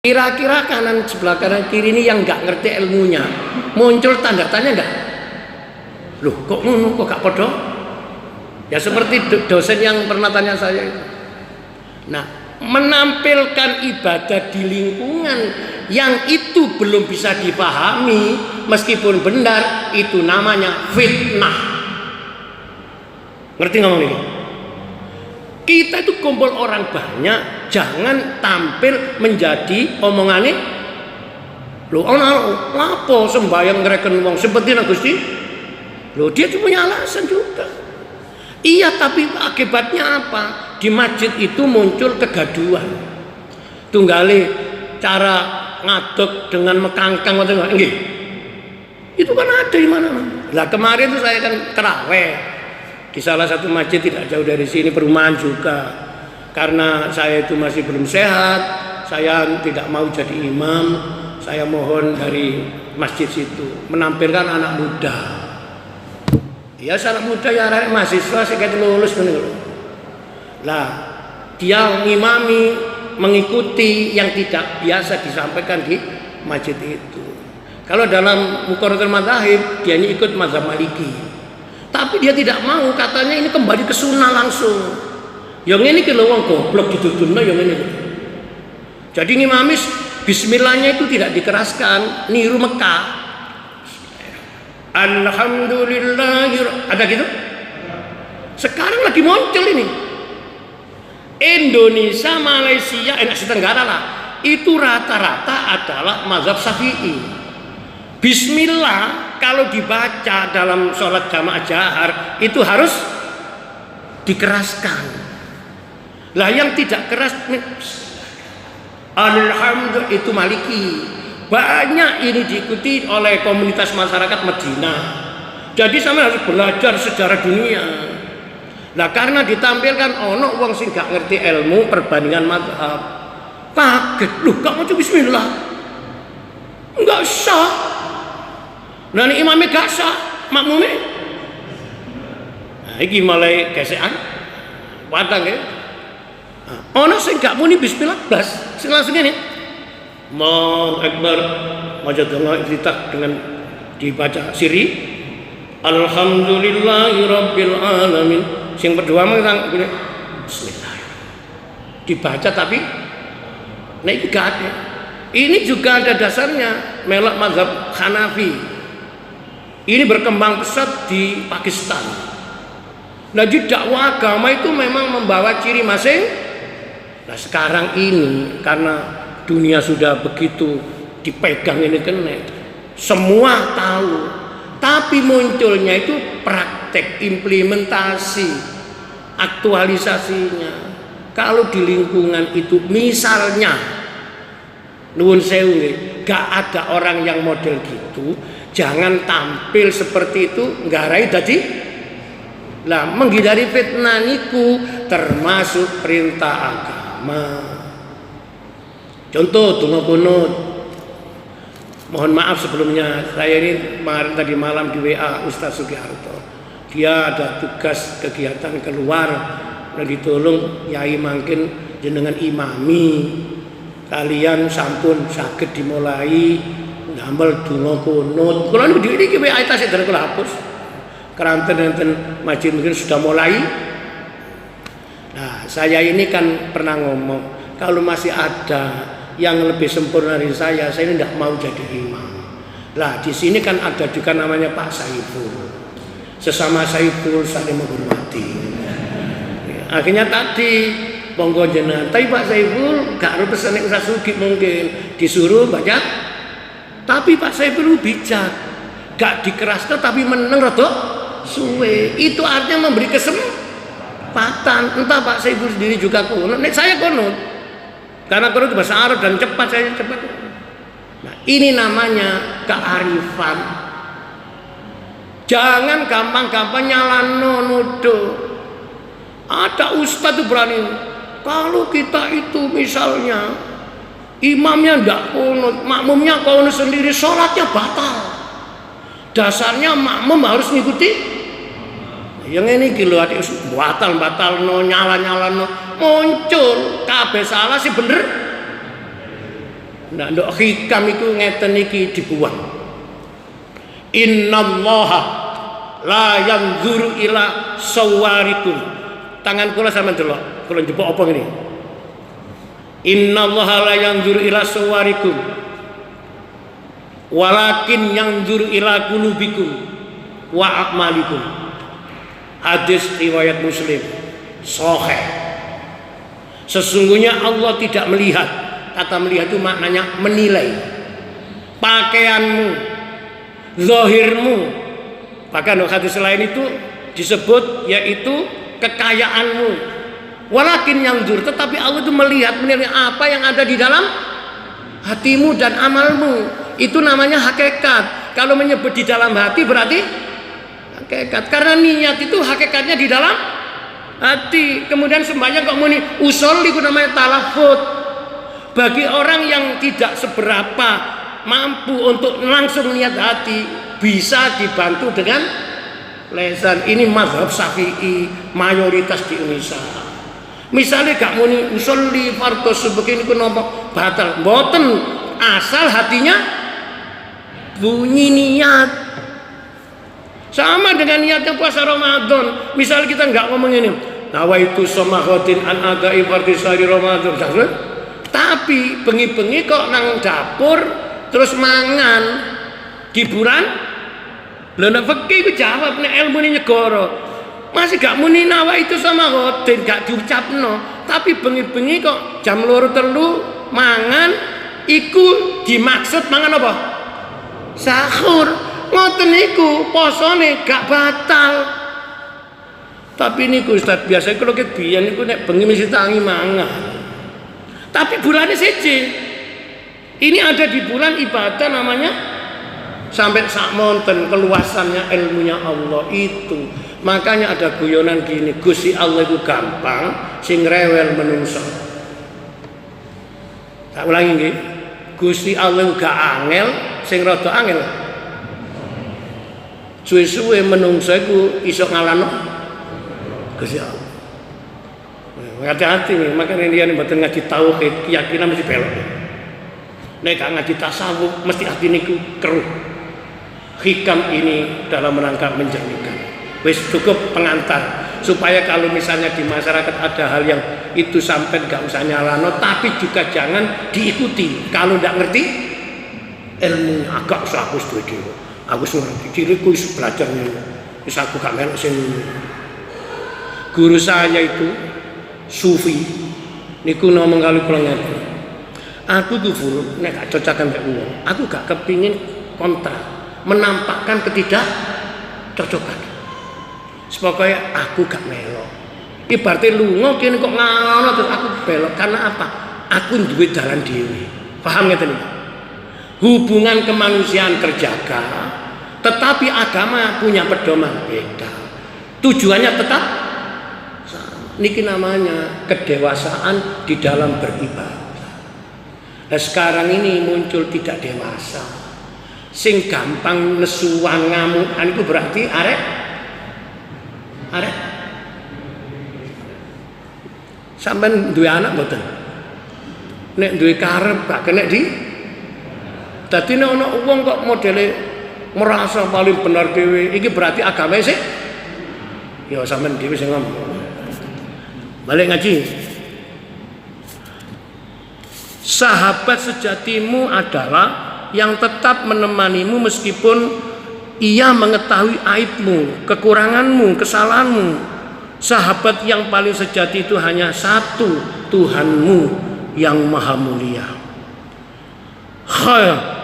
Kira-kira kanan sebelah kanan kiri ini yang nggak ngerti ilmunya muncul tanda tanya nggak? Loh kok ngono, kok gak podo? Ya seperti dosen yang pernah tanya saya itu. Nah, menampilkan ibadah di lingkungan yang itu belum bisa dipahami meskipun benar, itu namanya fitnah. Ngerti ngomong ini? Kita itu kumpul orang banyak, jangan tampil menjadi omongannya. Loh, ono lapo sembayang ngereken wong seperti Gusti. Loh, dia tuh punya alasan juga. Iya, tapi akibatnya apa? Di masjid itu muncul kegaduhan. Tunggale cara ngadeg dengan mekangkang atau enggak? Itu kan ada di mana-mana. Lah kemarin tuh saya kan terawih di salah satu masjid tidak jauh dari sini, perumahan juga. Karena saya itu masih belum sehat, saya tidak mau jadi imam. Saya mohon dari masjid situ menampilkan anak muda. Ya anak muda ya, mahasiswa sekitar lulus bener. Lah dia ngimami, mengikuti yang tidak biasa disampaikan di masjid itu. Kalau dalam Muqarraratul Madzahib dia ikut mazhab Maliki, tapi dia tidak mau, katanya ini kembali ke sunnah langsung. Yang ini kalau wong goblok didudunno yang ini. Jadi ngimamis bismillahnya itu tidak dikeraskan, niru Mekah. Alhamdulillah, ada gitu. Sekarang lagi muncul ini. Indonesia, Malaysia, Asia Tenggara lah, itu rata-rata adalah mazhab Syafi'i. Bismillah kalau dibaca dalam sholat jamaah jahar itu harus dikeraskan. Lah yang tidak keras, alhamdulillah, itu Maliki. Banyak ini diikuti oleh komunitas masyarakat Madinah. Jadi sama harus belajar sejarah dunia. Nah karena ditampilkan ono wong sing gak ngerti ilmu perbandingan mazhab, kaget, loh gak mau bismillah, enggak sah. Nah ini imamnya gak sah, makmumnya. Nah ini mulai gesekan, padang ya. Ono sing gak muni bismillah blas, sing langsung ini. Allahu Akbar, maca donga iftitah dengan dibaca siri. Alhamdulillahirabbil alamin. Sing kedua mengatakan bismillah. Dibaca tapi nah itu gak ada. Ini juga ada dasarnya, melok mazhab Hanafi. Ini berkembang pesat di Pakistan. Nah, di dakwah agama itu memang membawa ciri masing. Nah, sekarang ini karena dunia sudah begitu dipegang ini kena, semua tahu, tapi munculnya itu praktek implementasi aktualisasinya. Kalau di lingkungan itu misalnya nuwun sewu, gak ada orang yang model gitu, jangan tampil seperti itu nggarai tadi. Lah menghindari fitnah niku termasuk perintah agama. Contoh donga kunut. Mohon maaf sebelumnya, saya ini kemarin tadi malam di WA Ustaz Sugiharto. Dia ada tugas kegiatan keluar, dan ditolong yai mangkin jenengan imami. Kalian sampun saged dimulai ngambil donga kunut. Kula niku iki WA tasik dereng kula hapus. Keranten enten masjid mungkin sudah mulai. Nah, saya ini kan pernah ngomong, kalau masih ada yang lebih sempurna dari saya ini tidak mau jadi imam. Lah di sini kan ada juga namanya Pak Saiful. Sesama Saiful saling menghormati. Ya, akhirnya tadi monggo jenengan, tapi Pak Saiful gak harus pesan Ustaz Sugi mungkin disuruh baca. Tapi Pak Saiful bijak, gak dikeraskan tapi meneng rada suwe. Itu artinya memberi kesempatan. Entah Pak Saiful sendiri juga kunut, saya kunut. Karena kunut bahasa Arab dan cepat, saya cepat. Nah, ini namanya kearifan. Jangan gampang-gampang nyalano nuduh. Ada ustaz itu berani. Kalau kita itu misalnya imamnya ndak kunut, makmumnya kunut sendiri, sholatnya batal. Dasarnya makmum harus ngikuti. Yang ini kilo batal no, nyala no, muncul kabeh salah sih bener. Nah, ndok hikam iku ngeten iki dibuang. Innallaha la yanzuru ila sawarikum. Tangan kula sampean delok, kula njupuk apa ngene. Innallaha la yanzuru ila sawarikum. Walakin yanzuru ila qulubikum wa a'malikum. Hadis riwayat Muslim sahih. Sesungguhnya Allah tidak melihat. Kata melihat itu maknanya menilai pakaianmu, zahirmu. Bahkan hadis lain itu disebut yaitu kekayaanmu. Walakin yanzur, tetapi Allah itu melihat, menilai apa yang ada di dalam hatimu dan amalmu. Itu namanya hakikat. Kalau menyebut di dalam hati berarti hakikat. Karena niat itu hakikatnya di dalam hati. Kemudian sembahyang kok muni usolli itu namanya talafut. Bagi orang yang tidak seberapa mampu untuk langsung niat hati, bisa dibantu dengan lesan. Ini mazhab Syafi'i mayoritas di Indonesia. Misalnya gak muni usolli fardhu subuh ini ku nopo batal, mboten, asal hatinya bunyi niat. Sama dengan niatnya puasa Ramadan. Misalnya kita nggak ngomong ini, nawaitu somahotin an adai fardhi syahri Ramadan, tapi bengi-bengi kok nang dapur terus mangan hiburan. Lha nek fikih ku jawab nek ilmu ini nyegoro. Masih gak muni nawaitu somahotin, gak diucapno. Tapi bengi-bengi kok jam 2-3 mangan iku dimaksud mangan apa? Sahur. Ngoten niku posone gak batal. Tapi niku Ustaz biasa kalau ket biyen niku nek bengi mesti tangi mangan. Tapi bulannya siji. Ini ada di bulan ibadah namanya sampai sak monten keluasannya ilmunya Allah itu. Makanya ada guyonan gini, Gusti Allah itu gampang, sing rewel menungso. Tak ulangi nggih. Gusti Allah gak angel, sing rada angel. Suwe-suwe menungso iku iso ngalahno Gusti Allah. Hati-hati nih, makanya dia mboten ngaji tauhid, keyakinan mesti belok. Nek gak ngaji tasawuf mesti hati niku keruh. Hikam ini dalam rangka menjernihkan. Wis cukup pengantar supaya kalau misalnya di masyarakat ada hal yang itu sampai gak usah nyalano, tapi juga jangan diikuti. Kalau ndak ngerti ilmunya agak usah aku setuju. Aku ngerti ciriku wis belajar niku. Wis aku gak melok sing guru saya itu Sufi niku ngomong kali kula ngeten. Aku tuh Guru nek gak cocokan mbek wong, aku gak kepingin kontra, menampakkan ketidakcocokan. Supaya aku gak melok. Ibaratnya lunga kene kok ngono terus aku belok karena apa? Aku duwe dalan dhewe. Paham ngeten iki? Hubungan kemanusiaan terjaga, tetapi agama punya pedoman beda. Tujuannya tetap niki namanya kedewasaan di dalam beribadah. Nah sekarang ini muncul tidak dewasa. Sing gampang nesuan ngamukan itu berarti arek sampean duwe anak mboten? Nek duwe karep gak kena di. Dadi nek ana wong kok modele merasa paling benar dhewe, iki berarti agama sih. Ya sampean dhewe sing ngomong. Balik ngaji. Sahabat sejatimu adalah yang tetap menemanimu meskipun ia mengetahui aibmu, kekuranganmu, kesalahanmu. Sahabat yang paling sejati itu hanya satu, Tuhanmu yang maha mulia.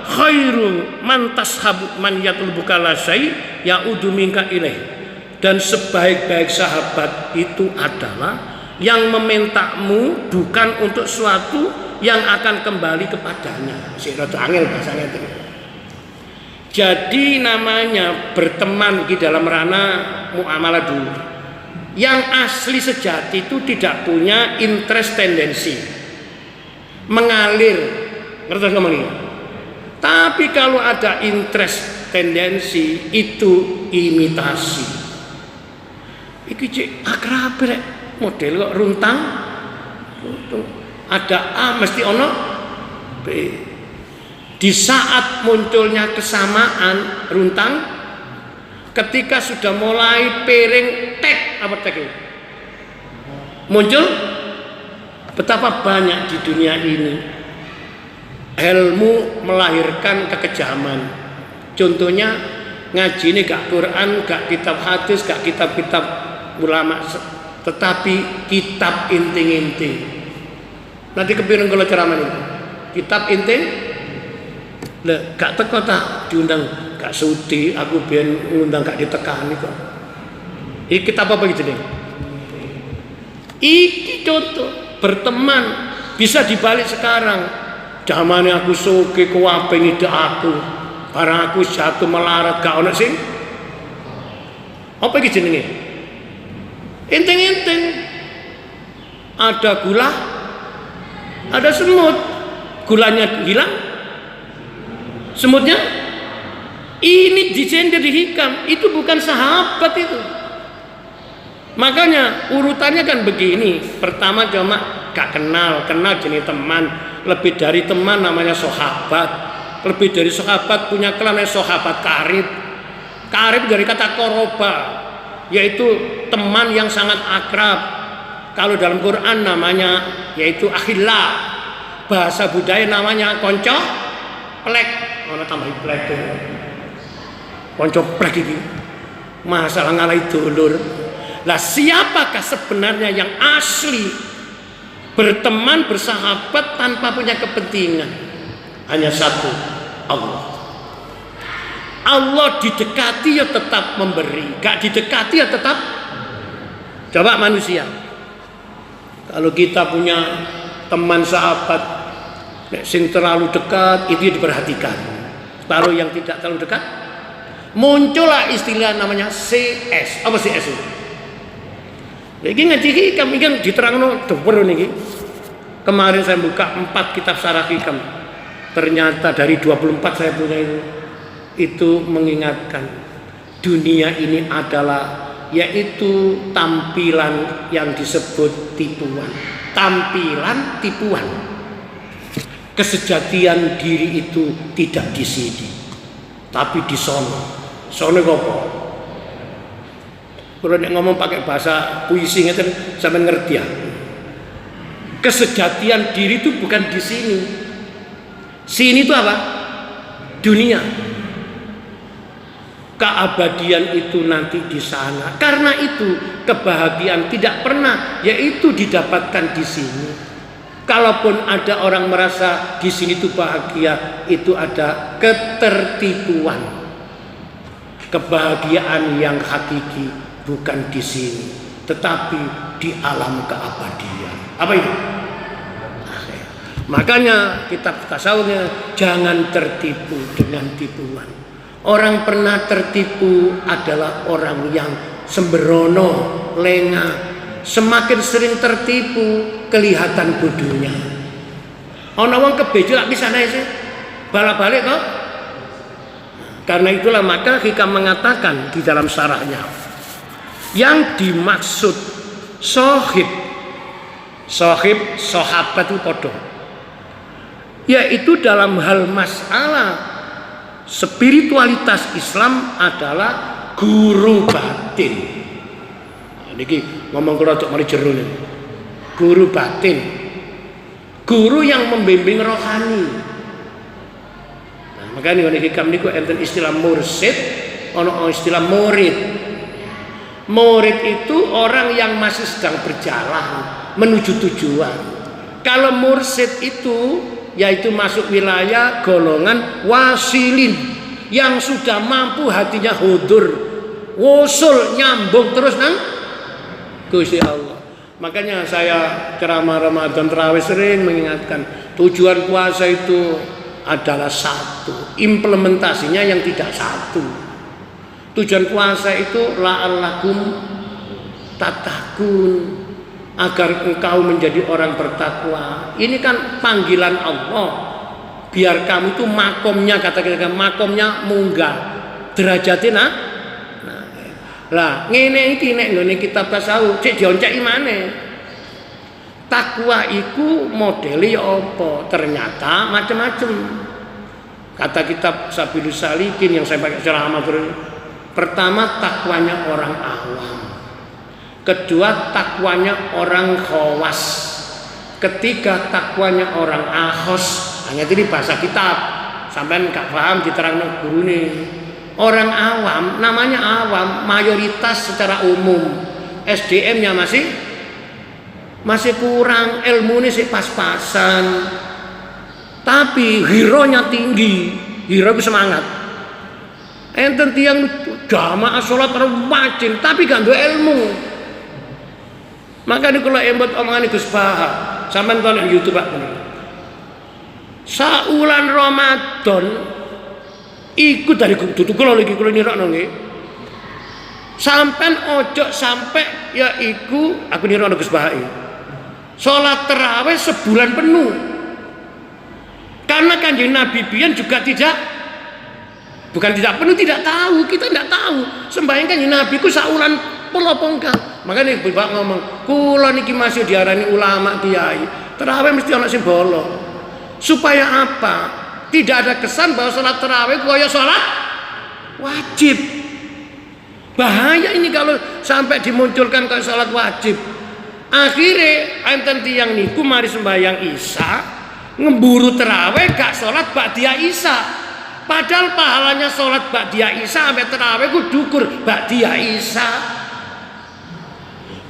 Khairu man tashabu man yatlubuka la syai ya'udu minka ilaih. Dan sebaik-baik sahabat itu adalah yang memintamu bukan untuk suatu yang akan kembali kepadanya. Si rada angel bahasanya itu. Jadi namanya berteman di dalam ranah muamalah dulu. Yang asli sejati itu tidak punya interest tendensi mengalir, ngerti ngomong ini. Tapi kalau ada interest tendensi itu imitasi. Iki cek akrab rek. Model kok runtang, ada A mesti ono B. Di saat munculnya kesamaan runtang, ketika sudah mulai piring tek apa tek itu muncul, betapa banyak di dunia ini ilmu melahirkan kekejaman. Contohnya ngaji ini gak Quran, gak kitab hadis, gak kitab-kitab ulama, tetapi kitab inting-inting. Nanti kepikiran kalau ceramah itu kitab inting. Lah gak teko tak diundang, gak sudi aku biyen ngundang gak ditekani kok. Iki kitab apa gitu nih? Iki contoh berteman bisa dibalik sekarang. Zamane aku soge kuwape ngide aku. Barang aku jatuh melarat gak ono sing. Apa iki jenenge? Inting-inting. Ada gula, ada semut. Gulanya hilang, semutnya ini disender di hikam. Itu bukan sahabat itu. Makanya urutannya kan begini. Pertama cuma gak kenal jenis teman. Lebih dari teman namanya sahabat. Lebih dari sahabat punya kelan sahabat karib. Karib dari kata koroba, yaitu teman yang sangat akrab. Kalau dalam Quran namanya yaitu akhillah. Bahasa budaya namanya konco plek. Ono tambah plek. Konco plek iki. Masalah ngalai dulur. Lah siapakah sebenarnya yang asli berteman bersahabat tanpa punya kepentingan? Hanya satu, Allah. Allah didekati ya tetap memberi, gak didekati ya tetap. Coba manusia, kalau kita punya teman sahabat sing terlalu dekat, itu diperhatikan. Kalau yang tidak terlalu dekat, muncullah istilah namanya CS. Apa CS itu? Iki ngaji hikam iki diterangno dhuwur niki. Kemarin saya buka 4 kitab syarah hikam. Ternyata dari 24 saya punya itu mengingatkan dunia ini adalah yaitu tampilan yang disebut tipuan. Tampilan tipuan. Kesejatian diri itu tidak di sini, tapi di sono. Sono apa? Kalau dia ngomong pakai bahasa puisi ngeten sampean ngerti ya. Kesejatian diri itu bukan di sini. Sini itu apa? Dunia. Keabadian itu nanti di sana. Karena itu kebahagiaan tidak pernah yaitu didapatkan di sini. Kalaupun ada orang merasa di sini itu bahagia, itu ada ketertipuan. Kebahagiaan yang hakiki bukan di sini, tetapi di alam keabadian. Apa itu? Makanya kitab tasawufnya jangan tertipu dengan tipuan. Orang pernah tertipu adalah orang yang sembrono, lengah. Semakin sering tertipu, kelihatan bodohnya. Ana wong kebejo lak pisane sih. Balik-balik kok. Karena itulah maka hikam mengatakan di dalam syarahnya, yang dimaksud sohib sahabat itu podo, yaitu dalam hal masalah spiritualitas Islam adalah guru batin. Niki ngomong kerodok mari jero niku. Guru batin. Guru yang membimbing rohani. Nah, makanya nek hikam niku enten istilah mursyid, ana istilah murid. Murid itu orang yang masih sedang berjalan menuju tujuan. Kalau mursyid itu yaitu masuk wilayah golongan wasilin yang sudah mampu hatinya hudur, wusul nyambung terus nang Gusti Allah. Makanya saya ceramah Ramadan Tarawih sering mengingatkan tujuan puasa itu adalah satu, implementasinya yang tidak satu. Tujuan puasa itu la'allakum tattaqun, agar engkau menjadi orang bertakwa. Ini kan panggilan Allah. Biar kamu itu makomnya, kata-kata makomnya munggah, derajatnya lah ngene iki nek nggone kitab tasawuf cek dionceki maneh. Takwa iku modele ya apa? Ternyata macam-macam. Kata kitab Sabilus Salikin yang saya pakai ceramah terus, pertama takwanya orang awam, kedua takwanya orang khawas, ketiga takwanya orang ahos. Hanya itu di bahasa kitab, sampai nggak paham diterang guru nih. Orang awam, namanya awam, mayoritas secara umum SDM-nya masih kurang, ilmu ini sih pas-pasan, tapi hero-nya tinggi, hero itu semangat. Enten tiang jamaah sholat wajib, tapi gak ada ilmu. Makanya kalau embot omongan Gus Baha, sampai nonton YouTube Pak. Saulan Ramadan, ikut dari tutup kalau lagi kalau nirok nongi. Sampai ojo sampai ya iku aku nirok Gus Baha. Sholat terawih sebulan penuh. Karena Kanjeng Nabi biyen juga bukan tidak penuh, tidak tahu, kita tidak tahu. Sembahyang Kanjeng Nabi ku saulan pelopongkah. Makanya Bapak ngomong, kula niki masih diarani ulama kiai. Terawih mesti ana sing bolong. Supaya apa? Tidak ada kesan bahwa sholat terawih kaya sholat wajib. Bahaya ini kalau sampai dimunculkan kayak sholat wajib. Akhirnya enten tiyang niku mari sembahyang Isya, ngemburu terawih gak sholat ba'diyah Isya. Padahal pahalanya sholat ba'diyah Isya sampai terawih ku dukur ba'diyah Isya.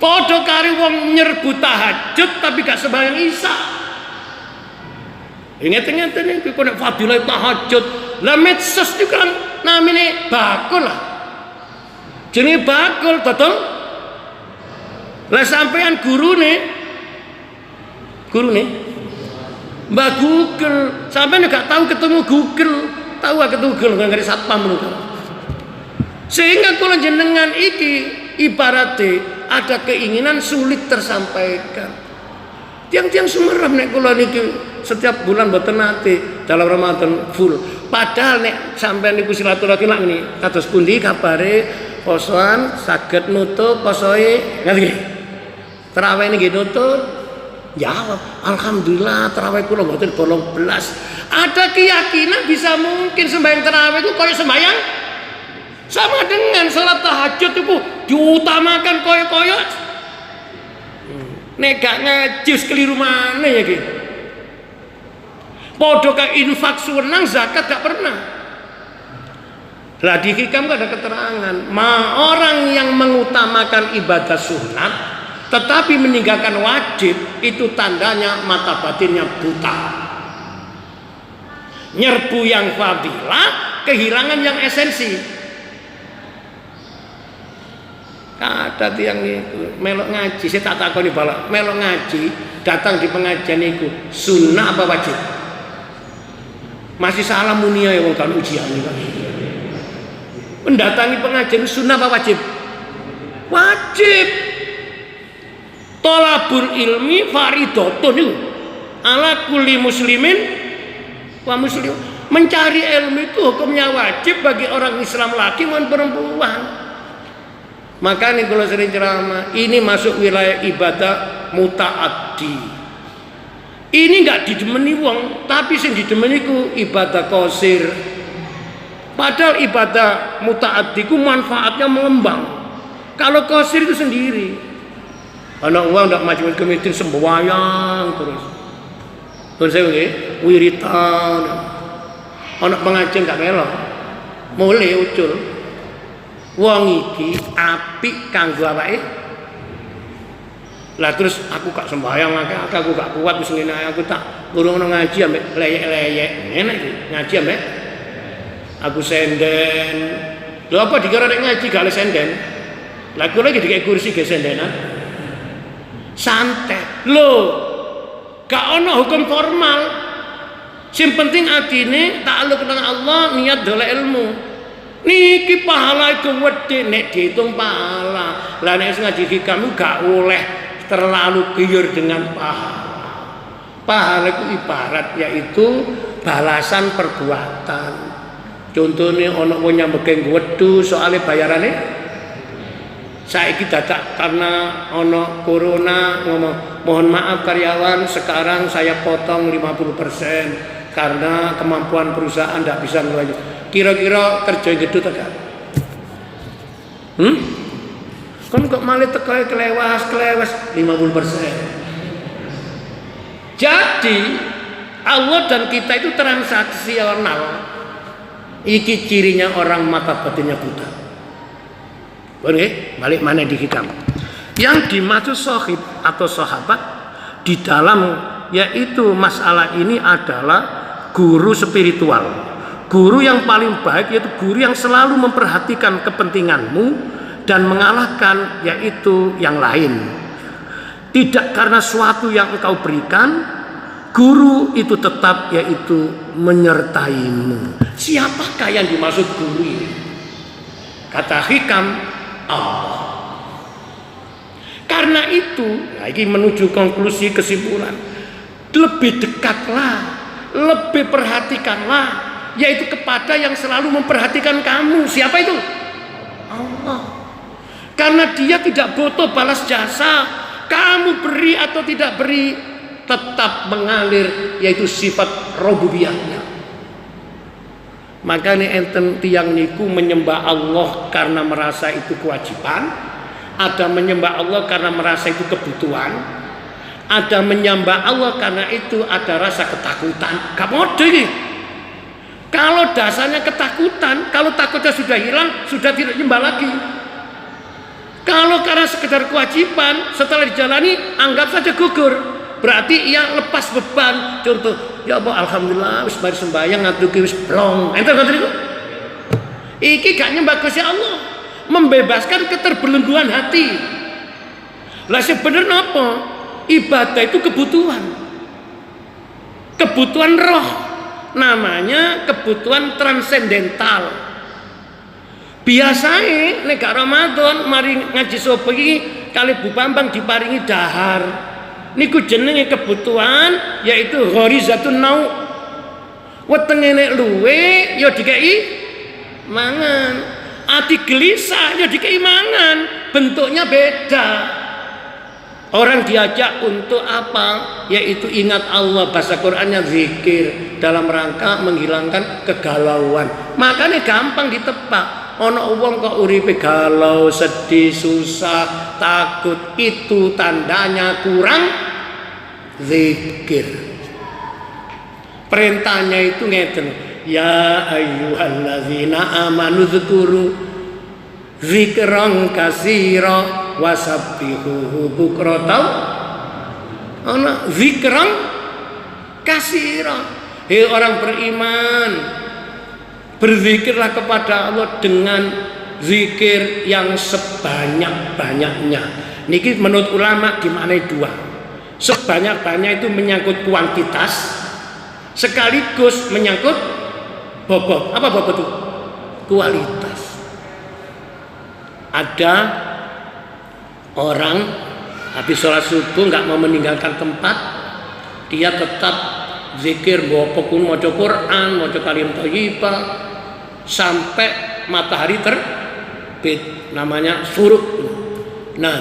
Padha kari wong nyerbu tahajud tapi gak sembahyang Isya. Ingat-ingat niku nek fadilah tahajud. Lah medsos niku kan namine bakul lah. Jenenge bakul betul. Lah sampean gurune Mbak Google, sampean gak tahu ketemu Google, tahu ketemu Google nggak ngerti satpam lho. Sehingga kula jenengan iki ibaratnya ada keinginan sulit tersampaikan. Tiang-tiang sumerep nek kula niki setiap bulan mboten nate dalam Ramadan full. Padahal nek sampean niku silaturahmi lak ngene, kados pundi kabare posoan saged nutup posoe nggih. Terawih ini nutup, ya alhamdulillah terawih kula mboten bolong belas. Ada keyakinan bisa mungkin sembahyang terawih itu koyo sembahyang sama dengan sholat tahajud itu diutamakan koyo-koyo. Nek gak ngaji keliru mana ya ki? Podo ka infak sunang zakat gak pernah. Lah di hikam ada keterangan, orang yang mengutamakan ibadah sunat tetapi meninggalkan wajib itu tandanya mata batinnya buta. Nyerbu yang fadilah, kehilangan yang esensi. Ada tiang itu melok ngaji, saya tak takoni balak. Melok ngaji, datang di pengajian itu sunnah apa wajib? Masih salah munia ya wong kan ujian ini kan. Mendatangi pengajian sunnah apa wajib? Wajib. Thalabul ilmi faridatun itu ala kulli muslimin wa muslim. Mencari ilmu itu hukumnya wajib bagi orang Islam laki maupun perempuan. Makanya kalau sering ceramah, ini masuk wilayah ibadah mutaaddi. Ini enggak didemeni wong, tapi sing didemeni ku ibadah qasir. Padahal ibadah mutaaddi ku manfaatnya mengembang. Kalau qasir itu sendiri. Anak uang ndak maju ke meeting sembahyang terus. Terus saya wiritan. Anak pengajian gak melok. Mulai ucul. Wong iki apik kanggo awake. Lah terus aku gak sembahyang aku gak kuat wis ngene aku tak urung ngaji ambek leyek-leyek. Enak iki ngaji ambek aku senden. Lho apa dikira nek ngaji gak le senden? Lah kula iki dikek kursi ge sendenan. Santai lho, gak ono hukum formal. Sing penting atine takluk nang Allah, niat golek ilmu. Niki pahala iku wedhe nek dihitung pahala. Lah nek ngaji hikam gak oleh terlalu guyur dengan pahala. Pahala itu ibarat yaitu balasan perbuatan. Contohnya ono wong nyambeke wedhu soalnya bayarane saiki dadak karena ono corona ngomong mohon maaf karyawan sekarang saya potong 50%. karena kemampuan perusahaan tidak bisa ngelanjut. Kira-kira kerja gedut agak? Kan kok malah tekai kelewas 50%. Jadi Allah dan kita itu transaksional. Iki cirinya orang mata batinnya buta. Oke, balik mana di hikam. Yang dimaksud sohib atau sahabat di dalam yaitu masalah ini adalah guru spiritual. Guru yang paling baik yaitu guru yang selalu memperhatikan kepentinganmu dan mengalahkan yaitu yang lain. Tidak karena suatu yang engkau berikan, guru itu tetap yaitu menyertaimu. Siapakah yang dimaksud guru ini? Kata hikam, Allah. Karena itu, lagi menuju konklusi kesimpulan, lebih dekatlah, lebih perhatikanlah, yaitu kepada yang selalu memperhatikan kamu. Siapa itu? Allah. Karena dia tidak butuh balas jasa. Kamu beri atau tidak beri, tetap mengalir, yaitu sifat rububiyahnya. Makanya enten tiang niku menyembah Allah karena merasa itu kewajiban, ada menyembah Allah karena merasa itu kebutuhan, ada menyembah Allah karena itu ada rasa ketakutan. Gak mode ini. Kalau dasarnya ketakutan, kalau takutnya sudah hilang, sudah tidak nyembah lagi. Kalau karena sekedar kewajiban, setelah dijalani anggap saja gugur. Berarti ia lepas beban. Contoh, ya Allah, alhamdulillah wis bar sembahyang ngaduki wis blong. Ente ngoten niku. Iki gak nyembah Gusti Allah, membebaskan keterbelengguan hati. Lah sebenarnya apa? Ibadah itu kebutuhan. Kebutuhan roh. Namanya kebutuhan transendental. Biasanya nek Ramadan mari ngaji sopo iki kali Bu Bambang diparingi dahar. Niku jenenge kebutuhan yaitu ghorizatun nau. Wetenge nek luwe ya dikei mangan. Ati gelisah ya dikei mangan. Bentuknya beda. Orang diajak untuk apa? Yaitu ingat Allah, bahasa Qur'annya zikir dalam rangka menghilangkan kegalauan. Makanya gampang ditebak. Ono wong kok uripe galau, sedih, susah, takut, itu tandanya kurang zikir. Perintahnya itu ngeten, ya ayyuhalladzina amanu dzkuru dzikran katsira wasabbihuhu bukratan. Ana dzikran katsira. Hei orang beriman, berzikirlah kepada Allah dengan zikir yang sebanyak-banyaknya. Niki menurut ulama dimaknai dua. Sebanyak-banyak itu menyangkut kuantitas, sekaligus menyangkut bobot. Apa bobot itu? Kualitas. Ada orang habis sholat subuh nggak mau meninggalkan tempat, dia tetap zikir, bopokun maca Quran, maca kalim thayyibah sampai matahari terbit, namanya syuruk. Nah,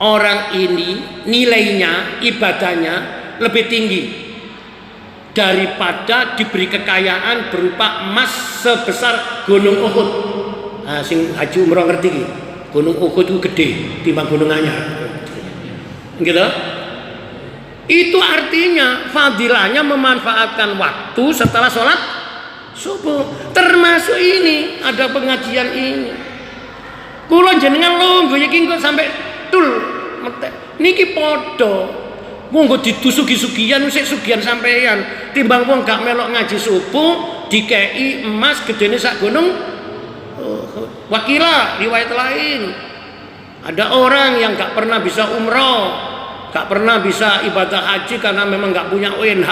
orang ini nilainya, ibadahnya lebih tinggi daripada diberi kekayaan berupa emas sebesar gunung Uhud. Nah, sing haji umroh ngerti iki. Gunung Uhud itu gede timbang gunung anyar. Gitu? Itu artinya fadilahnya memanfaatkan waktu setelah sholat subuh. Termasuk ini ada pengajian ini. Kula jenengan longgo iki kok sampai tul metek. Niki padha. Monggo ditusugi-sugian sik sugihan sampeyan. Timbang wong gak melok ngaji subuh dikei emas gedene sak gunung. Wakilah riwayat lain. Ada orang yang gak pernah bisa umroh, gak pernah bisa ibadah haji karena memang gak punya UNH,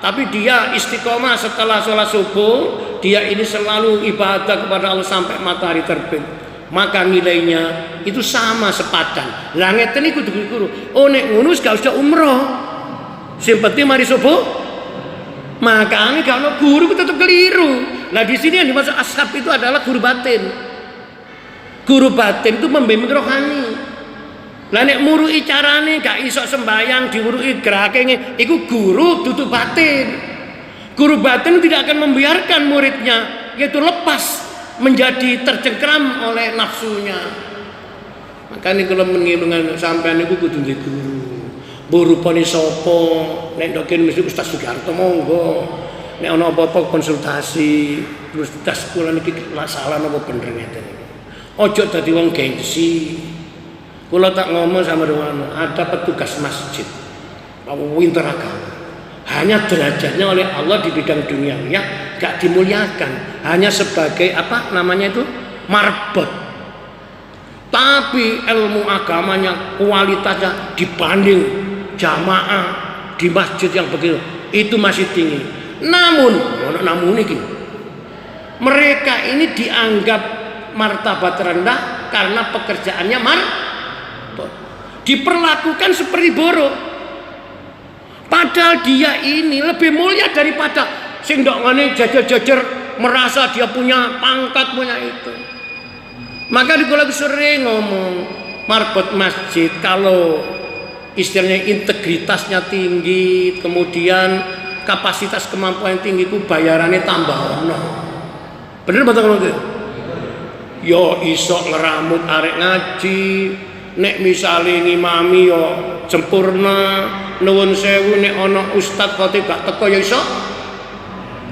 tapi dia istiqomah setelah sholat subuh, dia ini selalu ibadah kepada Allah sampai matahari terbit, maka nilainya itu sama sepadan. Lah ngeten iku guru. Oh nek ngono gak usah umroh, sing penting mari subuh. Makanya kalau guru itu tetap keliru. Nah di sini yang dimaksud ashab itu adalah guru batin. Guru batin itu membimbing rohani. Lah nek murui carane gak iso sembayang diwurui gerakene iku guru dudu batin. Guru batin tidak akan membiarkan muridnya yaitu lepas menjadi tercengkeram oleh nafsunya. Makanya kalau mengilungan sampean niku kudu duwe guru. Burupane sapa? Nek ndoken mesti Ustaz Sugiarto monggo. Nek ana apa-apa konsultasi, terus Ustaz kula niki salah napa bener ngeten. Ojo dadi wong gengsi. Kula tak ngomong sama dengan ada petugas masjid. Winter agama. Hanya derajatnya oleh Allah di bidang duniawiya gak dimuliakan, hanya sebagai apa namanya itu marbot. Tapi ilmu agamanya kualitasnya dibanding jamaah di masjid yang begitu itu masih tinggi. Namun ini mereka ini dianggap martabat rendah karena pekerjaannya marbot, diperlakukan seperti buruh. Padahal dia ini lebih mulia daripada sing ndok ngene jajar-jajar merasa dia punya pangkat, punya itu. Maka kula sering ngomong marbot masjid kalau istilahnya integritasnya tinggi, kemudian kapasitas kemampuan tinggi ku bayarannya tambah ono. Bener betul ngono. Yo iso ngeramut arek ngaji, nek misale ngimami yo sempurna, nuwun sewu nek ana ustaz khotib gak teko ya iso.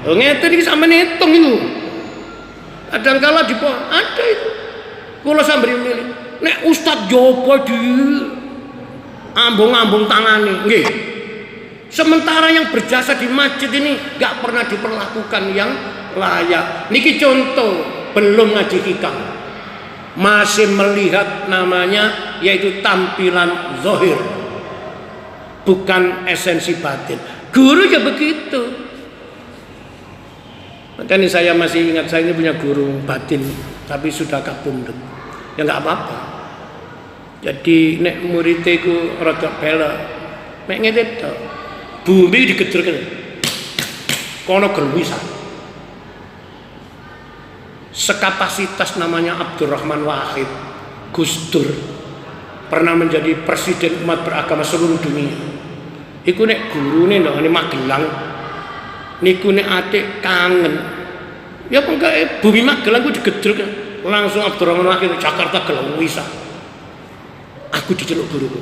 Ngeten iki sampeyan hitung iku. Kadang kala ada itu. Kula sampeyan milih. Nek ustaz jopo di ambung-ambung tangane, nggih. Sementara yang berjasa di masjid ini gak pernah diperlakukan yang layak. Niki contoh belum ngaji hikam. Masih melihat namanya yaitu tampilan zahir, bukan esensi batin. Guru ya begitu. Makanya saya masih ingat, saya ini punya guru batin tapi sudah kabundut. Ya nggak apa-apa. Jadi nek muridnya ku rada bela, mek ngene to. Bumi digedreken. Kono gelwisan. Sekapasitas namanya Abdurrahman Wahid Gus Dur pernah menjadi presiden umat beragama seluruh dunia. Iku nek gurune ndok ngene Magelang niku nek atik kangen. Ya pengke bumi Magelang ku digedrek langsung Abdurrahman Wahid Jakarta gelwisan. Aku diceluk guruku.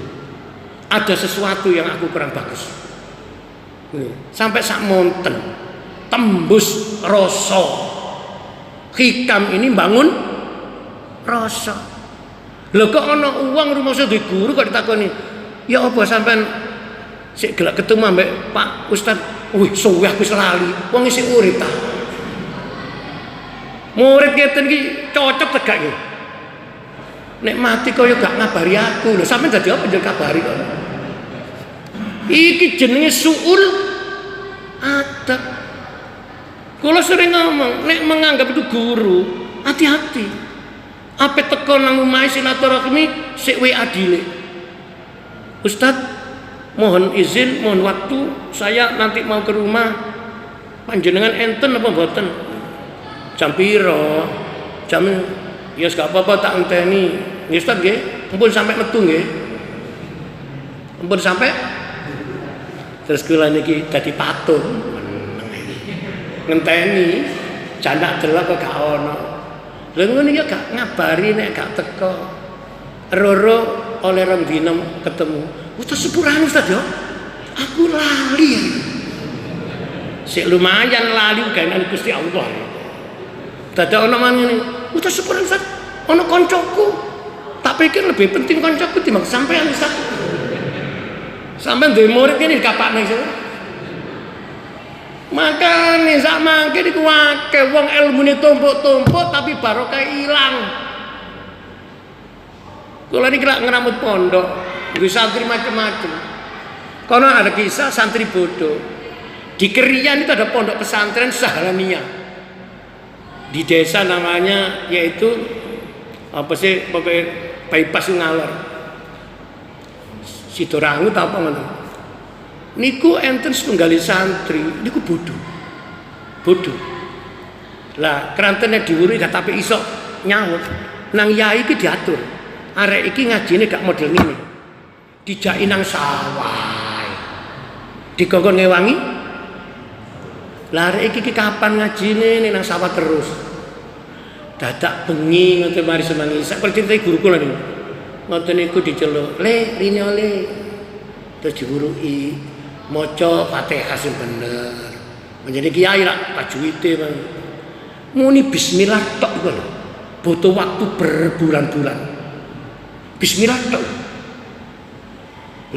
Ada sesuatu yang aku kurang bagus. Sampai sak monten tembus rasa. Hikam ini bangun rasa. Lho kok ana uang rumangsa di guru kok ditakoni, "Ya apa sampean sik gelek ketemu ambek Pak Ustaz?" Wih, suwe aku lali. Wong isih urip ta. Murid ngeten iki cocok tegak iki. Nek mati kaya gak ngabari aku. Lho sampean dadi apa njuk kabari kok. Iki jenenge suul adab. Kalau sering ngomong, nek menganggap itu guru, hati-hati. Apa teko nang omahe silaturahmi sik WA dile. Ustaz, mohon izin, mohon waktu, saya nanti mau ke rumah. Panjenengan enten apa mboten? Jam piro? Jam ya gak apa-apa tak enteni. Nggih Ustaz nggih, mumpun sampai metu nggih. Mumpun sampai. Terus kula niki dadi patung. Ngenteni jandak delok kok gak ono. Lha ngono ya gak ngabari nek gak teko. Roro oleh rong dina ketemu. Ustaz sepurane Ustaz yo. Aku lali. Sik lumayan lali gawean Gusti Allah. Dadak ono manene. Ustaz sepurane Ustaz. Ono koncoku. Tak pikir lebih penting koncoku timbang sampean Ustaz. Sampean duwe murid kene kapakne iso. Maka nih sak mangke niku akeh wong ilmune tumpuk-tumpuk tapi barokah ilang. Kula niki lak ngeramut pondok, duwe santri macam-macam. Kono ada kisah santri bodoh. Di Kerian itu ada pondok pesantren Sahlaniyah. Di desa namanya yaitu apa sih pokoknya bypass ngalor. Sidorangu ta apa ngono. Niku enten setunggali santri, niku bodoh. Lah krantene diwuri gak tapi iso nyaut. Nang yai iki diatur. Arek iki ngajine gak model ngene. Dijaki nang sawah. Dikongkon ngewangi. Lah arek iki kapan ngajine ning nang sawah terus. Dadak bengi ngoten mari semangi. Sak percintane guruku lho niku. Ngoten niku diceluk, "Le, rine le." Terus diwuruki maca Fatihah sing bener. Menjadi kiai lah tajwide Bang. Muni bismillah tok iku lho. Butuh waktu berbulan-bulan. Bismillah tok.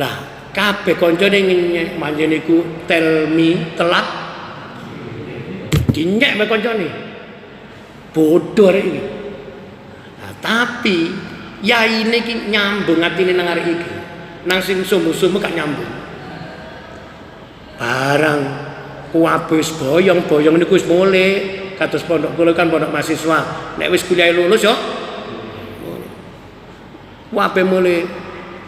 Lah, kabeh kancane manjen niku telmi telat dinyek mek kancane. Bodoh arek iki. Nah, tapi yaine iki nyambung atine nang arek iki. Nang sing sumu-sumu gak nyambung. Barang kuwabe wis boyong-boyong niku wis mulai kados pondok kula kan pondok mahasiswa. Nek wis kuliah lulus yo kuwabe mulai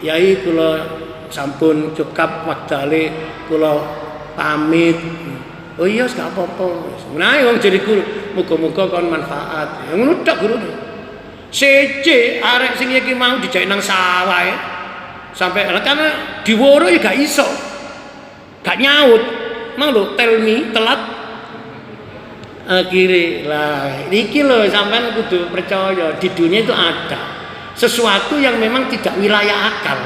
yai kula sampun cekap waktale kula pamit. Oh iya gak apa-apa. Menawi wong jadi guru, muga-muga kon manfaat. Ya ngono tok gurune. Sece arek sing iki mau dijak nang sawah sampai karena diworo ya gak iso. Gak nyaut. Mang lho telmi telat. Akhire lah iki lho sampean kudu percaya di dunia itu ada sesuatu yang memang tidak wilayah akal.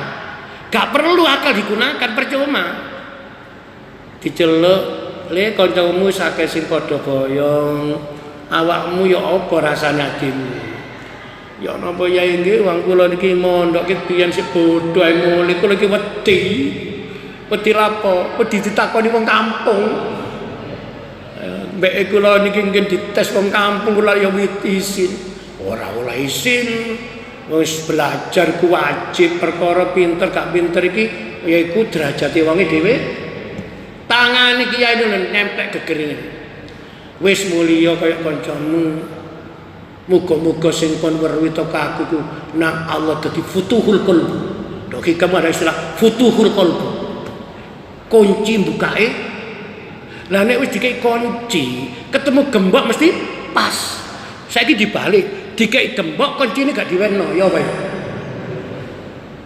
Gak perlu akal digunakan, percuma. Diceluk, "Le kancamu sakeh sing padha boyong, awakmu ya apa rasane atimu?" Ya napa ya nggih wong kula niki mondok ki biyen sik bodho ae mulih kula iki wedi. Wedi lapo? Wedi ditakoni wong kampung. Mbek kula niki ngen dites wong kampung kula ya isin. Ora oleh isin. Wis belajar ku wajib, perkara pinter gak pinter iki yaiku derajate wonge dhewe. Tangane kiai lho nempel gegering. Wis mulya kaya kancamu. Muga-muga sing kon weruhi to aku ku nang Allah dadi futuhul qalb. Dok iki kamu ada istilah futuhul qalb. Kunci mbukake. Lah nek wis dikek kunci, ketemu gembok mesti pas. Saiki dibalik. Dikei gembok kuncine gak diwenno ya apa ya.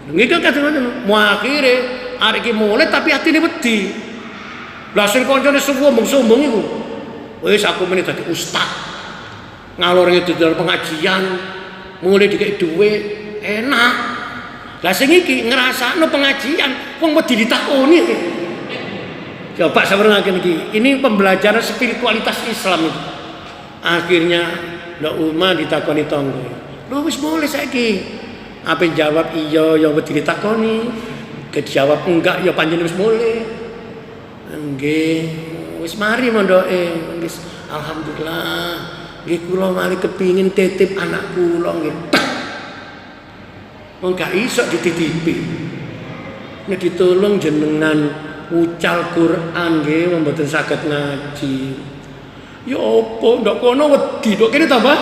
Ngiku kadang-kadang mau akhire arek iki mulai tapi atine wedi. Lah sing kancane sombong-sombong iku. Wis aku meneh dadi ustaz. Ngalor ngidul dalam pengajian, mulai dikei dhuwit enak. Lah sing iki ngrasakno pengajian wong wedi ditakoni. Coba sabarengake iki. Ini pembelajaran spiritualitas Islam itu. Akhirnya ndak umah ditakoni tangga. Lho wis mulai saiki. Apa jawab iya ya wedi ditakoni. Kejawab enggak ya panjenengan wis mulai. Nggih, wis mari mondoke. Wis alhamdulillah. Nggih kula mari kepingin titip anak kula nggih. Wong gak iso dititipi. Nek ditolong jenengan ucal Quran nggih mboten saged ngaji. Ya apa ndak kono wedi kok kene tambah.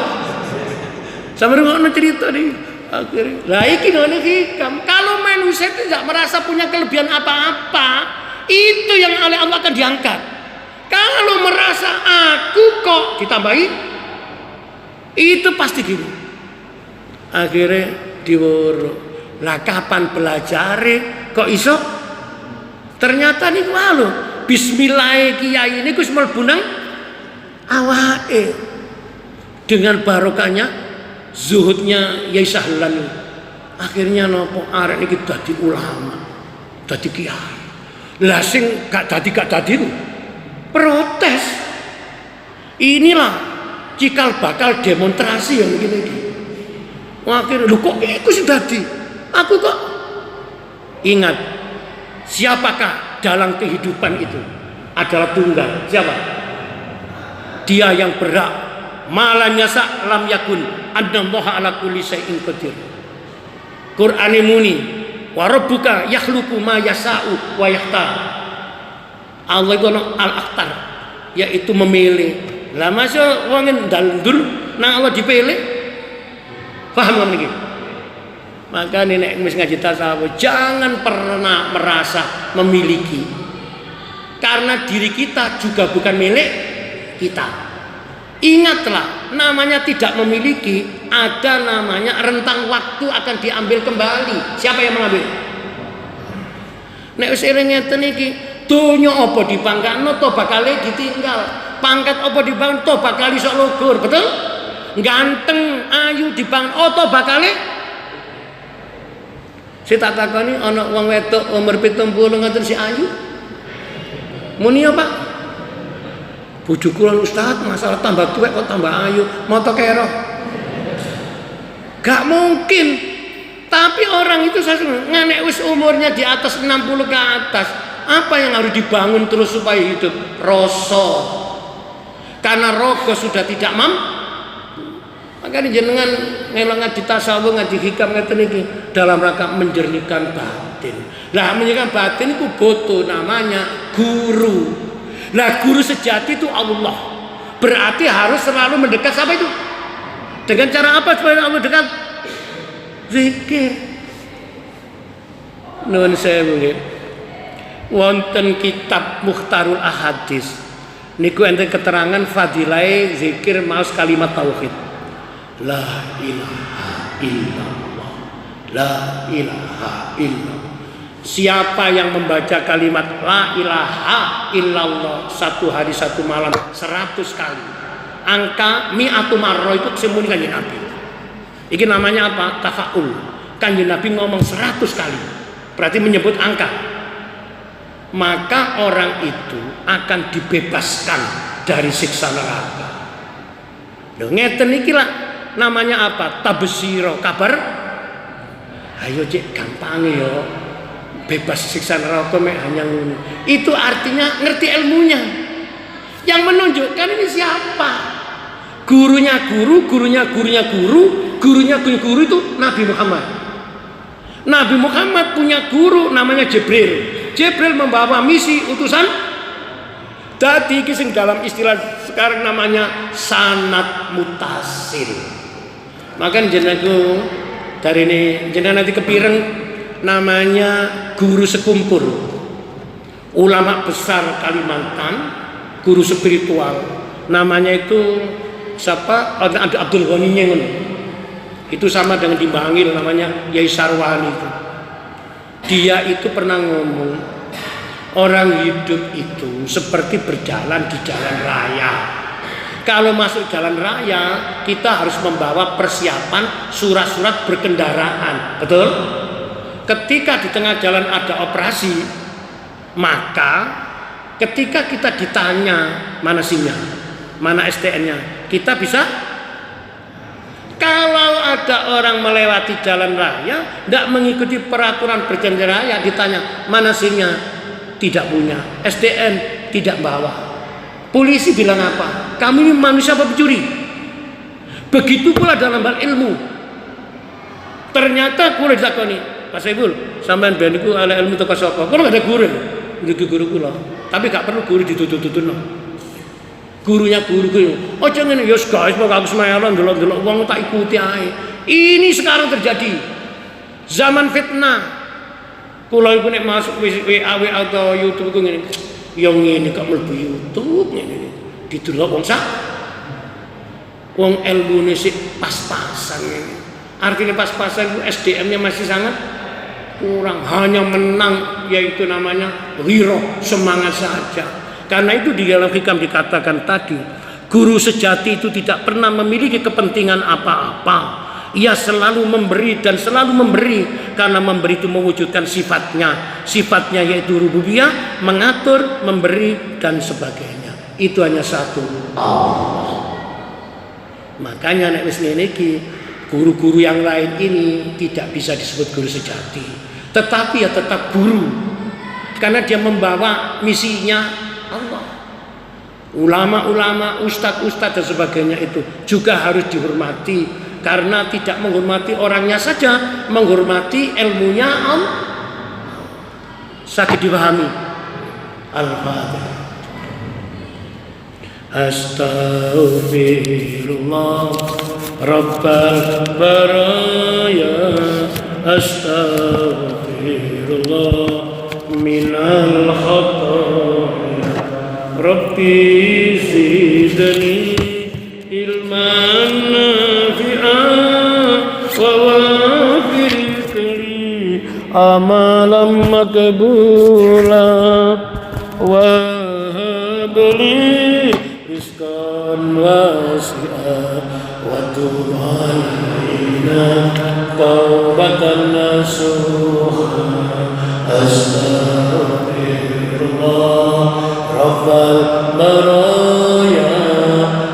Sampe ngono cerita nih akhirnya. Lah iki ngene iki kalau manusia tidak merasa punya kelebihan apa-apa, itu yang oleh Allah akan diangkat. Kalau merasa aku kok ditambahi, itu pasti gini. Akhirnya diworo. Lah kapan belajar kok iso? Ternyata niku lho, bismillah kiai niku wis mlebu nang awake. Dengan barokahnya zuhudnya Yai Sahlan. Akhirnya nopo arek iki dadi ulama, dadi kiai. Lah sing gak dadi protes. Inilah cikal bakal demonstrasi yang begini iki. Akhirnya lho kok iku sing dadi? Aku kok ingat siapakah dalam kehidupan itu adalah tunggal. Siapa? Dia yang berhak malam yasa lam yakun annallaha ala kulli syai'in qadir. Qur'ane muni wa rabbuka yakhluqu ma yasa'u wa yakhtar. Allah itu al-akhtar, yaitu memilih. Lah masa wong ndaldur nang Allah dipilih. Paham kan iki? Maka nek wis ngaji tasawuf jangan pernah merasa memiliki. Karena diri kita juga bukan milik kita. Ingatlah, namanya tidak memiliki, ada namanya rentang waktu akan diambil kembali. Siapa yang mengambil? Nek wis eling ngeten iki, donya apa dipangkano to bakal ditinggal. Pangkat apa dibangun toh bakal iso lugur, betul? Ganteng, ayu dibangun toh bakal saya tak takoni ana wong wedok umur 70 ngoten si ayu. Muni apa? Bojo kula Ustaz, masalah tambah tuwek kok tambah ayu, moto kero. Gak mungkin. Tapi orang itu saya nganek wis umurnya di atas 60 ke atas. Apa yang harus dibangun terus supaya hidup? Rasa. Karena rogo sudah tidak makanya jenengan ngelong ngaji tasawuf, ngaji hikam ngeten iki dalam rangka menjernihkan batin. Lah menjernihkan batin itu butuh namanya guru. Lah guru sejati itu Allah. Berarti harus selalu mendekat siapa itu? Dengan cara apa supaya Allah dekat? Zikir. Nuwun sewu nggih. Wonten kitab Mukhtarul Ahadits niku enten keterangan fadilai zikir maos kalimat tauhid. La ilaha illallah. La ilaha illallah. Siapa yang membaca kalimat la ilaha illallah satu hari satu malam 100 kali. Angka mi'atu marro itu kesemuni kanjeng Nabi. Ini namanya apa? Tafaul. Kanjeng Nabi ngomong 100 kali. Berarti menyebut angka. Maka orang itu akan dibebaskan dari siksa neraka. Loh ngeten iki lah namanya apa? Tabsiro, kabar. Ayo cek gampang yo. Bebas siksa neraka mek hanya ngono. Itu artinya ngerti ilmunya. Yang menunjukkan ini siapa? Gurunya guru, gurunya gurunya guru, gurunya guru itu Nabi Muhammad. Nabi Muhammad punya guru namanya Jibril. Jibril membawa misi utusan. Dadi iki sing dalam istilah sekarang namanya sanad mutasil. Maka jenengku dari ini jeneng nanti kepireng namanya guru sekumpul. Ulama besar Kalimantan, guru spiritual. Namanya itu siapa? Ada Abdul Ghani ngono. Itu sama dengan di Bangil namanya Yai Sarwani itu. Dia itu pernah ngomong orang hidup itu seperti berjalan di jalan raya. Kalau masuk jalan raya kita harus membawa persiapan surat-surat berkendaraan, betul? Ketika di tengah jalan ada operasi, maka ketika kita ditanya mana SIM-nya, mana STN-nya, kita bisa. Kalau ada orang melewati jalan raya tidak mengikuti peraturan berjalan raya, ditanya mana SIM-nya, tidak punya, STN tidak bawa. Polisi bilang apa? Kami ini manusia apa pencuri? Begitu pula dalam hal ilmu. Ternyata kula ditakoni, Pak Saiful, sampean ben niku ala ilmu teko sapa? Kula gak ada guru. Niki guru kula. Tapi gak perlu guru dituntut-tuntutno. Gurunya guru kuwi. Ojo ngene, yos guys, kok aku semayang ndelok-ndelok wong tak ikuti ae. Ini sekarang terjadi. Zaman fitnah. Kula iku nek masuk WA atau YouTube ku ngene. Yang ngene kok mlebu YouTube ngene. Didelok wong sak. Wong ilmune sik pas-pasan ngene. Artinya pas-pasan SDM-nya masih sangat kurang, hanya menang yaitu namanya ghirah, semangat saja. Karena itu di dalam hikam dikatakan tadi, guru sejati itu tidak pernah memiliki kepentingan apa-apa. Ia selalu memberi dan selalu memberi, karena memberi itu mewujudkan sifatnya. Sifatnya yaitu rububiyah, mengatur, memberi dan sebagainya. Itu hanya satu Allah. Makanya nek wis ngene iki, guru-guru yang lain ini tidak bisa disebut guru sejati. Tetapi ya tetap guru. Karena dia membawa misinya Allah. Ulama-ulama, ustadz-ustadz dan sebagainya itu juga harus dihormati, karena tidak menghormati orangnya saja, menghormati ilmunya Allah. Sakit dipahami. Al-Fatihah. Astaghfirullah Rabbal baraya, astaghfirullah minal khataaya, Rabbi zidni ilman nafi'an wa wafirli amalan makbula wa habli واسعا وتب علينا توبة نصوحا أستغفر الله رب البرايا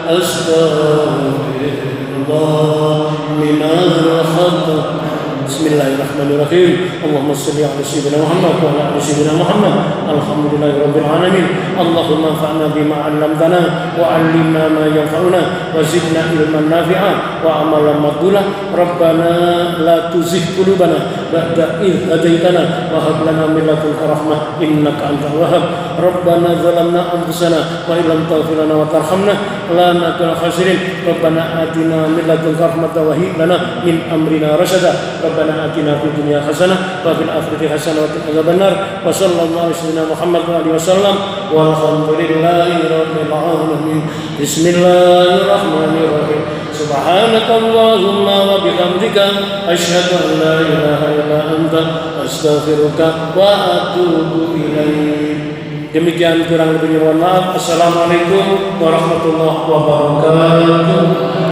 أستغفر الله من الخطأ. Bismillahirrahmanirrahim. Allahumma salli ala sayyidina Muhammad wa ala ali sayyidina Muhammad. Alhamdulillahirabbil alamin. Allahumma anfa'na bima 'allamtana wa 'allimna ma yanfa'una wa zidna ilman nafi'a wa amalan maqbula. Rabbana la tuzigh qulubana ba'da idh hadaitana wa hab lana min ladunka rahmah innaka antal wahhab. Rabbana zalamna anfusana wa illam taghfir lana wa tarhamna lanakunanna khasirin. Rabbana atina min ladunka rahmatan wa hib lana min amrina rasyada. Rabbana atina fid dunya hasanah wa fil akhirati hasanah wa qina adzabannar. Wa sallallahu alaihi wasallam Muhammad wa alihi wasallam walhamdulillahi rabbil alamin. Bismillahirrahmanirrahim. Subhanakallahumma wa bihamdika asyhadu an la ilaha illa anta astaghfiruka wa atubu ilaik. Demikian kurang lebihnya mohon maaf. Assalamualaikum warahmatullahi wabarakatuh.